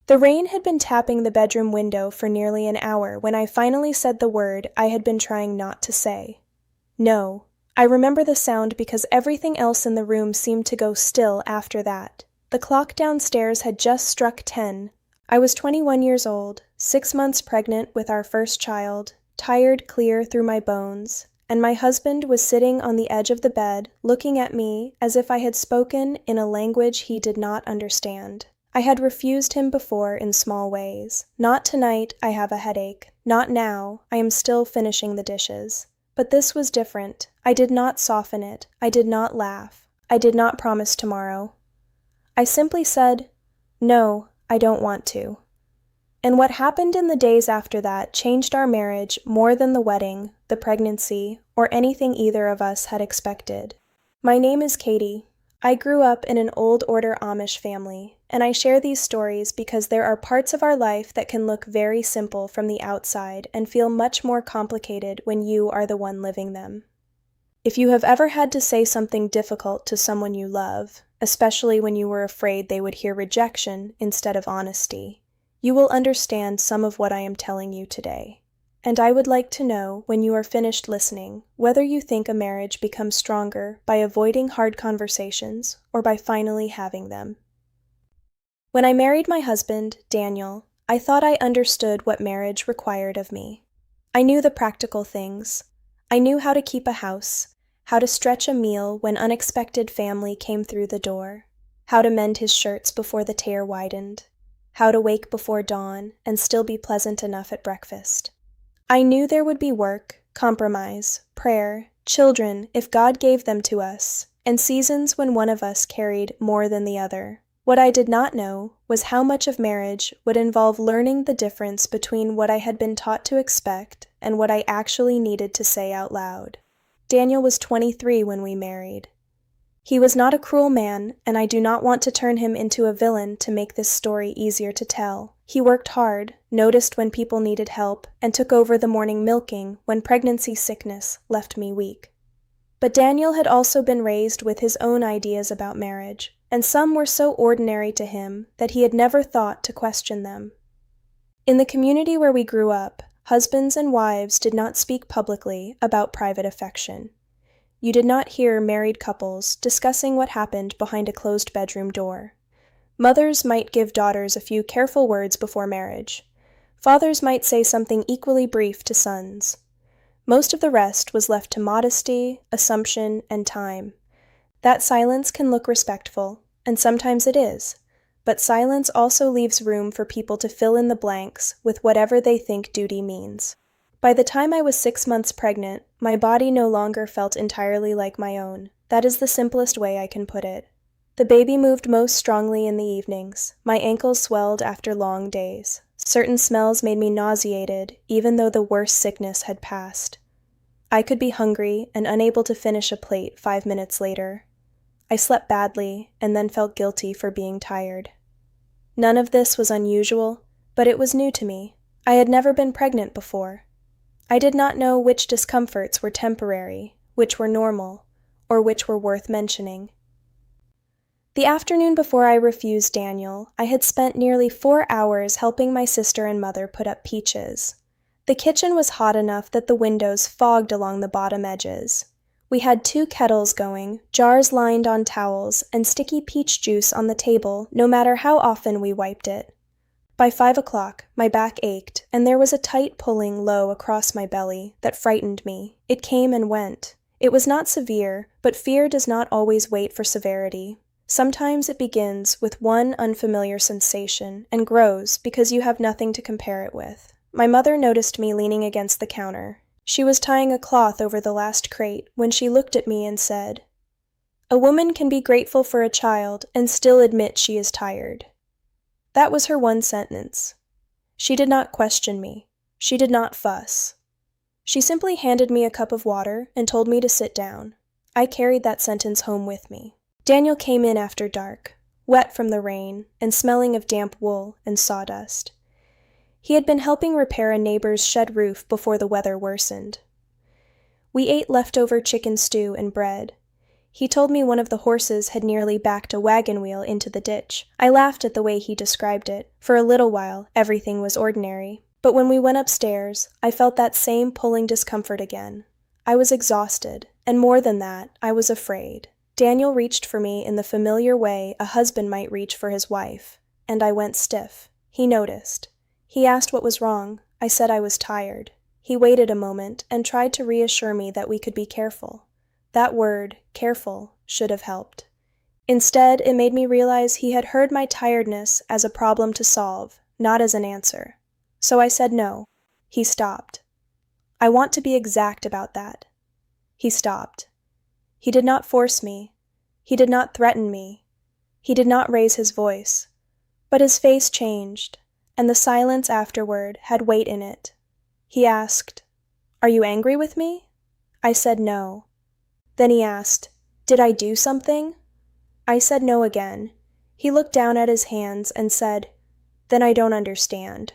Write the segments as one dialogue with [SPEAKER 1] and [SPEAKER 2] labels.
[SPEAKER 1] The rain had been tapping the bedroom window for nearly an hour when I finally said the word I had been trying not to say. No. I remember the sound because everything else in the room seemed to go still after that. The clock downstairs had just struck 10. I was 21 years old, 6 months pregnant with our first child, tired clear through my bones, and my husband was sitting on the edge of the bed, looking at me as if I had spoken in a language he did not understand. I had refused him before in small ways. Not tonight, I have a headache. Not now, I am still finishing the dishes. But this was different. I did not soften it. I did not laugh. I did not promise tomorrow. I simply said, "No, I don't want to." And what happened in the days after that changed our marriage more than the wedding, the pregnancy, or anything either of us had expected. My name is Katie. I grew up in an old-order Amish family, and I share these stories because there are parts of our life that can look very simple from the outside and feel much more complicated when you are the one living them. If you have ever had to say something difficult to someone you love, especially when you were afraid they would hear rejection instead of honesty, you will understand some of what I am telling you today. And I would like to know, when you are finished listening, whether you think a marriage becomes stronger by avoiding hard conversations or by finally having them. When I married my husband, Daniel, I thought I understood what marriage required of me. I knew the practical things. I knew how to keep a house, how to stretch a meal when unexpected family came through the door, how to mend his shirts before the tear widened, how to wake before dawn and still be pleasant enough at breakfast. I knew there would be work, compromise, prayer, children if God gave them to us, and seasons when one of us carried more than the other. What I did not know was how much of marriage would involve learning the difference between what I had been taught to expect and what I actually needed to say out loud. Daniel was 23 when we married. He was not a cruel man, and I do not want to turn him into a villain to make this story easier to tell. He worked hard, noticed when people needed help, and took over the morning milking when pregnancy sickness left me weak. But Daniel had also been raised with his own ideas about marriage, and some were so ordinary to him that he had never thought to question them. In the community where we grew up, husbands and wives did not speak publicly about private affection. You did not hear married couples discussing what happened behind a closed bedroom door. Mothers might give daughters a few careful words before marriage. Fathers might say something equally brief to sons. Most of the rest was left to modesty, assumption, and time. That silence can look respectful, and sometimes it is, but silence also leaves room for people to fill in the blanks with whatever they think duty means. By the time I was 6 months pregnant, my body no longer felt entirely like my own. That is the simplest way I can put it. The baby moved most strongly in the evenings. My ankles swelled after long days. Certain smells made me nauseated, even though the worst sickness had passed. I could be hungry and unable to finish a plate 5 minutes later. I slept badly and then felt guilty for being tired. None of this was unusual, but it was new to me. I had never been pregnant before. I did not know which discomforts were temporary, which were normal, or which were worth mentioning. The afternoon before I refused Daniel, I had spent nearly 4 hours helping my sister and mother put up peaches. The kitchen was hot enough that the windows fogged along the bottom edges. We had 2 kettles going, jars lined on towels, and sticky peach juice on the table, no matter how often we wiped it. By 5 o'clock, my back ached, and there was a tight pulling low across my belly that frightened me. It came and went. It was not severe, but fear does not always wait for severity. Sometimes it begins with one unfamiliar sensation and grows because you have nothing to compare it with. My mother noticed me leaning against the counter. She was tying a cloth over the last crate when she looked at me and said, "A woman can be grateful for a child and still admit she is tired." That was her one sentence. She did not question me. She did not fuss. She simply handed me a cup of water and told me to sit down. I carried that sentence home with me. Daniel came in after dark, wet from the rain and smelling of damp wool and sawdust. He had been helping repair a neighbor's shed roof before the weather worsened. We ate leftover chicken stew and bread. He told me one of the horses had nearly backed a wagon wheel into the ditch. I laughed at the way he described it. For a little while, everything was ordinary. But when we went upstairs, I felt that same pulling discomfort again. I was exhausted, and more than that, I was afraid. Daniel reached for me in the familiar way a husband might reach for his wife, and I went stiff. He noticed. He asked what was wrong. I said I was tired. He waited a moment and tried to reassure me that we could be careful. That word, careful, should have helped. Instead, it made me realize he had heard my tiredness as a problem to solve, not as an answer. So I said no. He stopped. I want to be exact about that. He stopped. He did not force me. He did not threaten me. He did not raise his voice. But his face changed, and the silence afterward had weight in it. He asked, "Are you angry with me?" I said no. Then he asked, "Did I do something?" I said no again. He looked down at his hands and said, "Then I don't understand."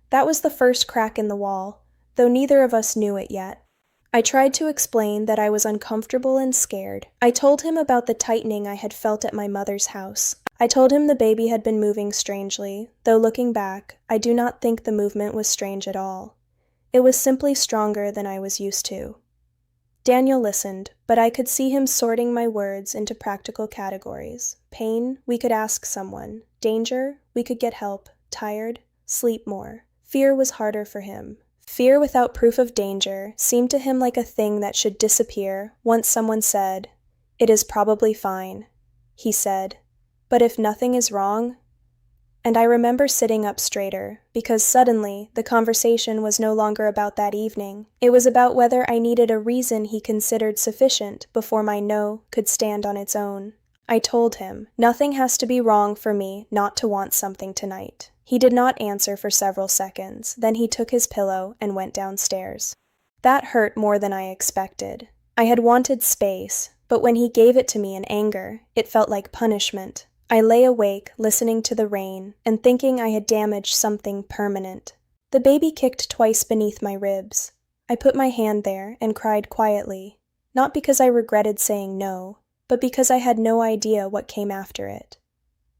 [SPEAKER 1] That was the first crack in the wall, though neither of us knew it yet. I tried to explain that I was uncomfortable and scared. I told him about the tightening I had felt at my mother's house. I told him the baby had been moving strangely, though looking back, I do not think the movement was strange at all. It was simply stronger than I was used to. Daniel listened, but I could see him sorting my words into practical categories. Pain, we could ask someone. Danger, we could get help. Tired, sleep more. Fear was harder for him. Fear without proof of danger seemed to him like a thing that should disappear once someone said, "It is probably fine." He said, "But if nothing is wrong?" And I remember sitting up straighter, because suddenly the conversation was no longer about that evening. It was about whether I needed a reason he considered sufficient before my no could stand on its own. I told him, "Nothing has to be wrong for me not to want something tonight." He did not answer for several seconds, then he took his pillow and went downstairs. That hurt more than I expected. I had wanted space, but when he gave it to me in anger, it felt like punishment. I lay awake, listening to the rain, and thinking I had damaged something permanent. The baby kicked twice beneath my ribs. I put my hand there and cried quietly, not because I regretted saying no, but because I had no idea what came after it.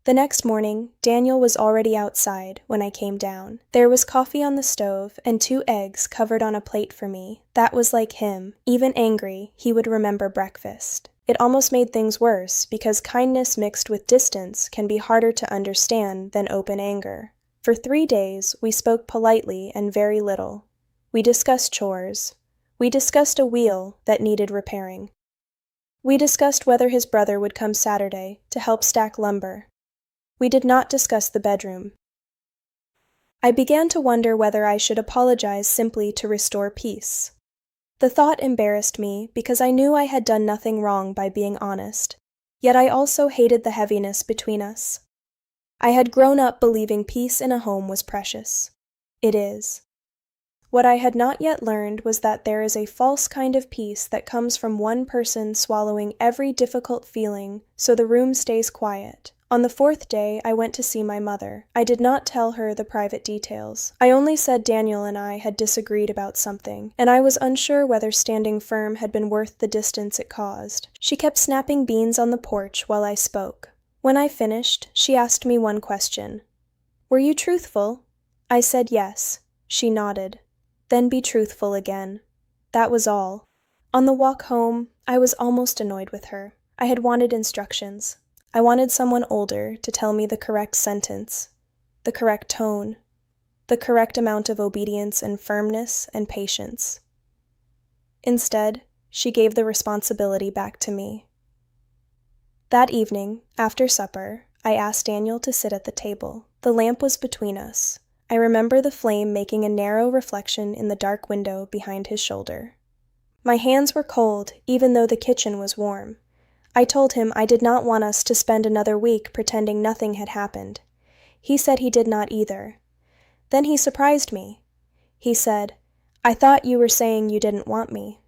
[SPEAKER 1] The next morning, Daniel was already outside when I came down. There was coffee on the stove and 2 eggs covered on a plate for me. That was like him. Even angry, he would remember breakfast. It almost made things worse, because kindness mixed with distance can be harder to understand than open anger. For 3 days, we spoke politely and very little. We discussed chores. We discussed a wheel that needed repairing. We discussed whether his brother would come Saturday to help stack lumber. We did not discuss the bedroom. I began to wonder whether I should apologize simply to restore peace. The thought embarrassed me because I knew I had done nothing wrong by being honest, yet I also hated the heaviness between us. I had grown up believing peace in a home was precious. It is. What I had not yet learned was that there is a false kind of peace that comes from one person swallowing every difficult feeling so the room stays quiet. On the 4th day, I went to see my mother. I did not tell her the private details. I only said Daniel and I had disagreed about something, and I was unsure whether standing firm had been worth the distance it caused. She kept snapping beans on the porch while I spoke. When I finished, she asked me one question. "Were you truthful?" I said yes. She nodded. "Then be truthful again." That was all. On the walk home, I was almost annoyed with her. I had wanted instructions. I wanted someone older to tell me the correct sentence, the correct tone, the correct amount of obedience and firmness and patience. Instead, she gave the responsibility back to me. That evening, after supper, I asked Daniel to sit at the table. The lamp was between us. I remember the flame making a narrow reflection in the dark window behind his shoulder. My hands were cold, even though the kitchen was warm. I told him I did not want us to spend another week pretending nothing had happened. He said he did not either. Then he surprised me. He said, "I thought you were saying you didn't want me."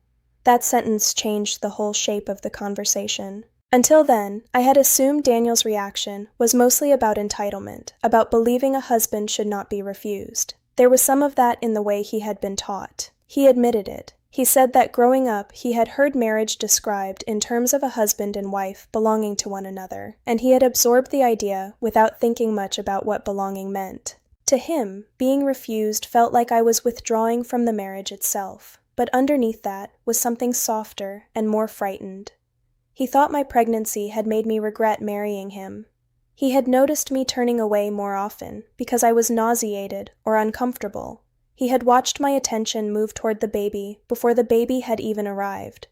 [SPEAKER 1] That sentence changed the whole shape of the conversation. Until then, I had assumed Daniel's reaction was mostly about entitlement, about believing a husband should not be refused. There was some of that in the way he had been taught. He admitted it. He said that growing up, he had heard marriage described in terms of a husband and wife belonging to one another, and he had absorbed the idea without thinking much about what belonging meant. To him, being refused felt like I was withdrawing from the marriage itself, but underneath that was something softer and more frightened. He thought my pregnancy had made me regret marrying him. He had noticed me turning away more often because I was nauseated or uncomfortable. He had watched my attention move toward the baby before the baby had even arrived.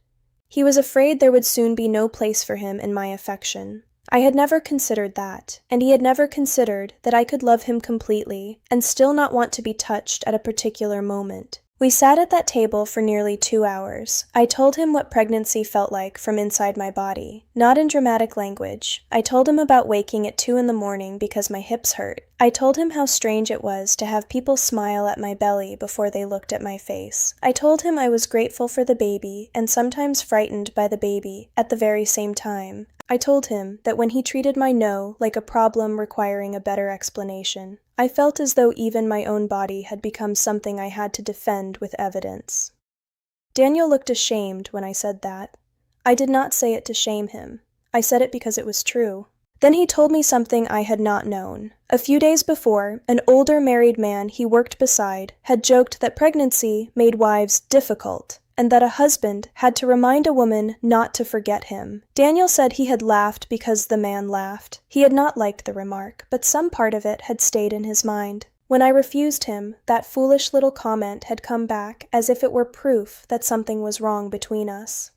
[SPEAKER 1] He was afraid there would soon be no place for him in my affection. I had never considered that, and he had never considered that I could love him completely and still not want to be touched at a particular moment. We sat at that table for nearly 2 hours. I told him what pregnancy felt like from inside my body, not in dramatic language. I told him about waking at 2 a.m. because my hips hurt. I told him how strange it was to have people smile at my belly before they looked at my face. I told him I was grateful for the baby and sometimes frightened by the baby at the very same time. I told him that when he treated my no like a problem requiring a better explanation, I felt as though even my own body had become something I had to defend with evidence. Daniel looked ashamed when I said that. I did not say it to shame him. I said it because it was true. Then he told me something I had not known. A few days before, an older married man he worked beside had joked that pregnancy made wives difficult, and that a husband had to remind a woman not to forget him. Daniel said he had laughed because the man laughed. He had not liked the remark, but some part of it had stayed in his mind. When I refused him, that foolish little comment had come back as if it were proof that something was wrong between us.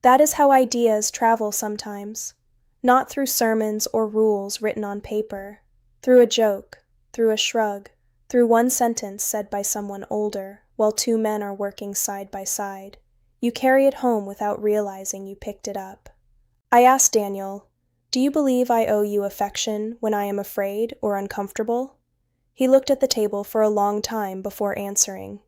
[SPEAKER 1] That is how ideas travel sometimes. Not through sermons or rules written on paper. Through a joke, through a shrug, through one sentence said by someone older, while 2 men are working side by side. You carry it home without realizing you picked it up. I asked Daniel, "Do you believe I owe you affection when I am afraid or uncomfortable?" He looked at the table for a long time before answering.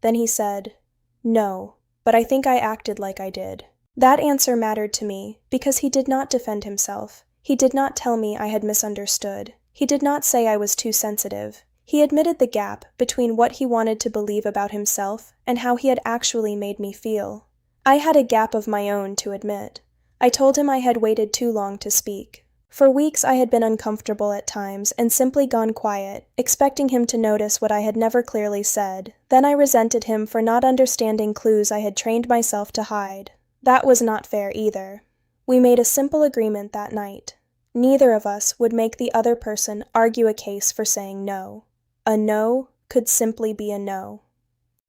[SPEAKER 1] Then he said, "No, but I think I acted like I did." That answer mattered to me because he did not defend himself. He did not tell me I had misunderstood. He did not say I was too sensitive. He admitted the gap between what he wanted to believe about himself and how he had actually made me feel. I had a gap of my own to admit. I told him I had waited too long to speak. For weeks I had been uncomfortable at times and simply gone quiet, expecting him to notice what I had never clearly said. Then I resented him for not understanding clues I had trained myself to hide. That was not fair either. We made a simple agreement that night. Neither of us would make the other person argue a case for saying no. A no could simply be a no.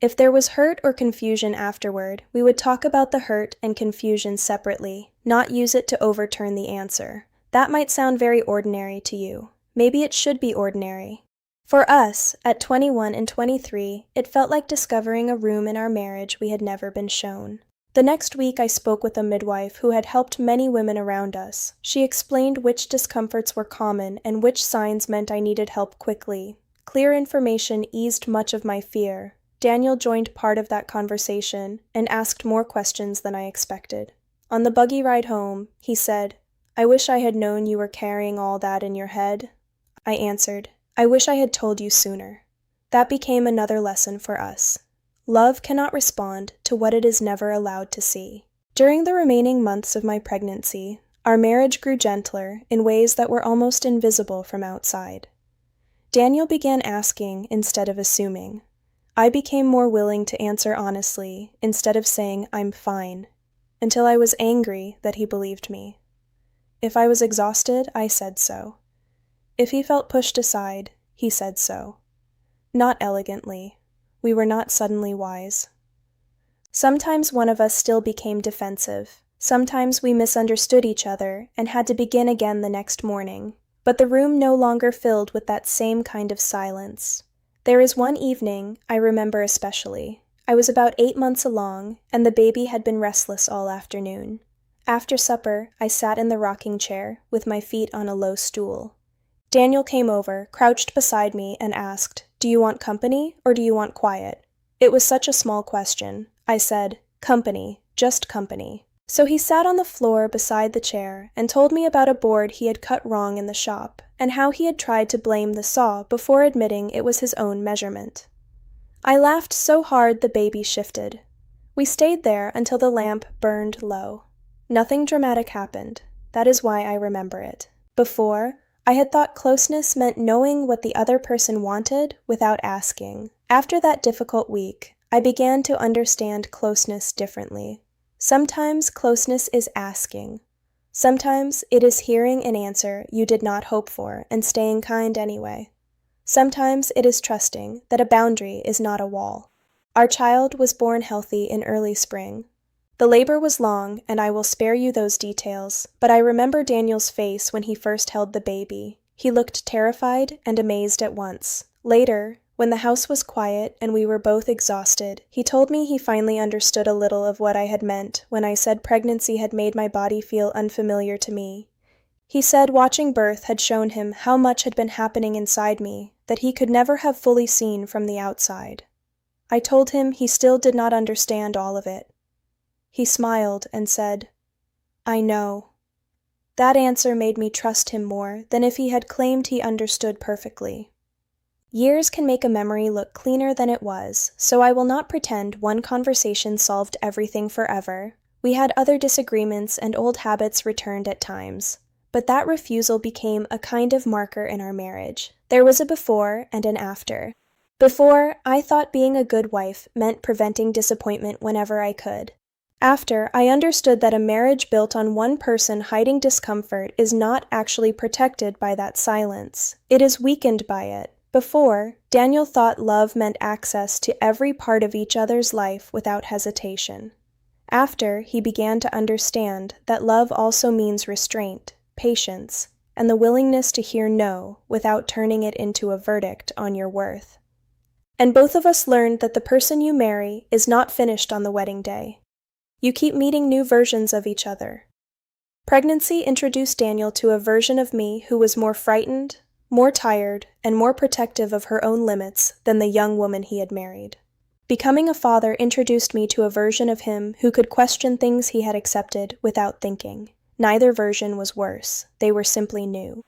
[SPEAKER 1] If there was hurt or confusion afterward, we would talk about the hurt and confusion separately, not use it to overturn the answer. That might sound very ordinary to you. Maybe it should be ordinary. For us, at 21 and 23, it felt like discovering a room in our marriage we had never been shown. The next week I spoke with a midwife who had helped many women around us. She explained which discomforts were common and which signs meant I needed help quickly. Clear information eased much of my fear. Daniel joined part of that conversation and asked more questions than I expected. On the buggy ride home, he said, "I wish I had known you were carrying all that in your head." I answered, "I wish I had told you sooner." That became another lesson for us. Love cannot respond to what it is never allowed to see. During the remaining months of my pregnancy, our marriage grew gentler in ways that were almost invisible from outside. Daniel began asking instead of assuming. I became more willing to answer honestly instead of saying I'm fine, until I was angry that he believed me. If I was exhausted, I said so. If he felt pushed aside, he said so. Not elegantly. We were not suddenly wise. Sometimes one of us still became defensive. Sometimes we misunderstood each other and had to begin again the next morning. But the room no longer filled with that same kind of silence. There is one evening I remember especially. I was about 8 months along, and the baby had been restless all afternoon. After supper, I sat in the rocking chair, with my feet on a low stool. Daniel came over, crouched beside me, and asked, "Do you want company, or do you want quiet?" It was such a small question. I said, "Company, just company." So he sat on the floor beside the chair and told me about a board he had cut wrong in the shop, and how he had tried to blame the saw before admitting it was his own measurement. I laughed so hard the baby shifted. We stayed there until the lamp burned low. Nothing dramatic happened. That is why I remember it. Before, I had thought closeness meant knowing what the other person wanted without asking. After that difficult week, I began to understand closeness differently. Sometimes closeness is asking. Sometimes it is hearing an answer you did not hope for and staying kind anyway. Sometimes it is trusting that a boundary is not a wall. Our child was born healthy in early spring. The labor was long, and I will spare you those details, but I remember Daniel's face when he first held the baby. He looked terrified and amazed at once. Later, when the house was quiet and we were both exhausted, he told me he finally understood a little of what I had meant when I said pregnancy had made my body feel unfamiliar to me. He said watching birth had shown him how much had been happening inside me that he could never have fully seen from the outside. I told him he still did not understand all of it. He smiled and said, "I know." That answer made me trust him more than if he had claimed he understood perfectly. Years can make a memory look cleaner than it was, so I will not pretend one conversation solved everything forever. We had other disagreements and old habits returned at times, but that refusal became a kind of marker in our marriage. There was a before and an after. Before, I thought being a good wife meant preventing disappointment whenever I could. After, I understood that a marriage built on one person hiding discomfort is not actually protected by that silence. It is weakened by it. Before, Daniel thought love meant access to every part of each other's life without hesitation. After, he began to understand that love also means restraint, patience, and the willingness to hear no without turning it into a verdict on your worth. And both of us learned that the person you marry is not finished on the wedding day. You keep meeting new versions of each other. Pregnancy introduced Daniel to a version of me who was more frightened, more tired, and more protective of her own limits than the young woman he had married. Becoming a father introduced me to a version of him who could question things he had accepted without thinking. Neither version was worse. They were simply new.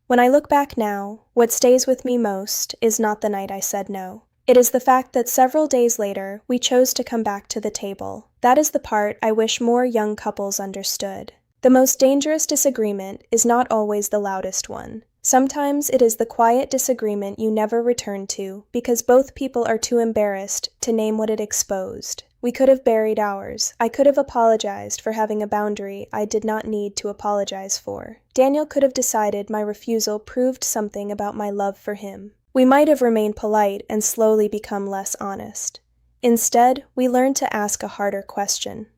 [SPEAKER 1] When I look back now, what stays with me most is not the night I said no. It is the fact that several days later, we chose to come back to the table. That is the part I wish more young couples understood. The most dangerous disagreement is not always the loudest one. Sometimes it is the quiet disagreement you never return to because both people are too embarrassed to name what it exposed. We could have buried ours. I could have apologized for having a boundary I did not need to apologize for. Daniel could have decided my refusal proved something about my love for him. We might have remained polite and slowly become less honest. Instead, we learned to ask a harder question.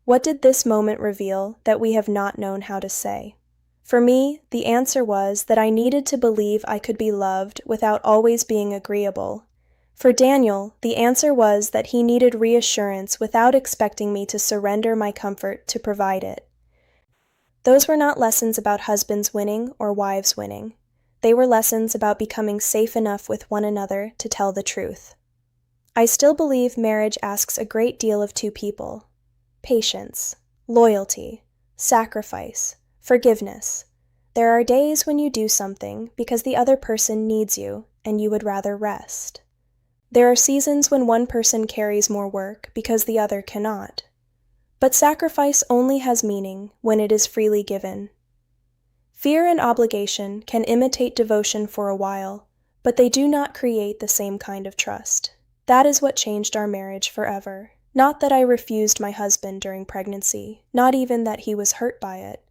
[SPEAKER 1] What did this moment reveal that we have not known how to say? For me, the answer was that I needed to believe I could be loved without always being agreeable. For Daniel, the answer was that he needed reassurance without expecting me to surrender my comfort to provide it. Those were not lessons about husbands winning or wives winning. They were lessons about becoming safe enough with one another to tell the truth. I still believe marriage asks a great deal of two people. Patience, loyalty, sacrifice, forgiveness. There are days when you do something because the other person needs you and you would rather rest. There are seasons when one person carries more work because the other cannot. But sacrifice only has meaning when it is freely given. Fear and obligation can imitate devotion for a while, but they do not create the same kind of trust. That is what changed our marriage forever. Not that I refused my husband during pregnancy, not even that he was hurt by it.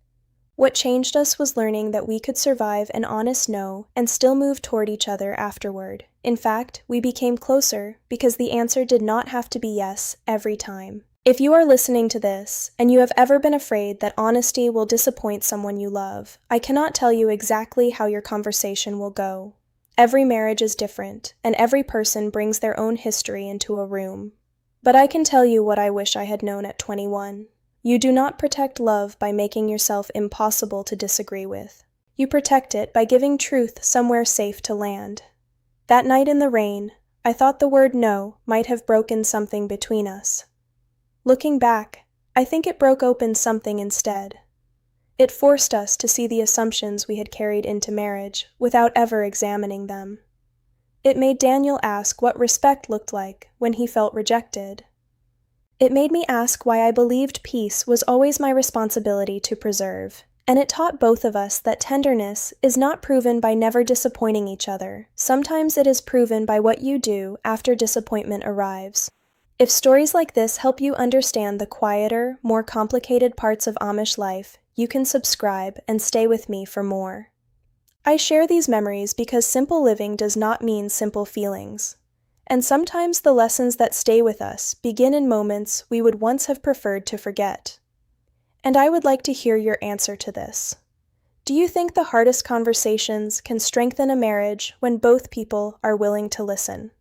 [SPEAKER 1] What changed us was learning that we could survive an honest no and still move toward each other afterward. In fact, we became closer because the answer did not have to be yes every time. If you are listening to this, and you have ever been afraid that honesty will disappoint someone you love, I cannot tell you exactly how your conversation will go. Every marriage is different, and every person brings their own history into a room. But I can tell you what I wish I had known at 21. You do not protect love by making yourself impossible to disagree with. You protect it by giving truth somewhere safe to land. That night in the rain, I thought the word no might have broken something between us. Looking back, I think it broke open something instead. It forced us to see the assumptions we had carried into marriage without ever examining them. It made Daniel ask what respect looked like when he felt rejected. It made me ask why I believed peace was always my responsibility to preserve, and it taught both of us that tenderness is not proven by never disappointing each other. Sometimes it is proven by what you do after disappointment arrives. If stories like this help you understand the quieter, more complicated parts of Amish life, you can subscribe and stay with me for more. I share these memories because simple living does not mean simple feelings. And sometimes the lessons that stay with us begin in moments we would once have preferred to forget. And I would like to hear your answer to this. Do you think the hardest conversations can strengthen a marriage when both people are willing to listen?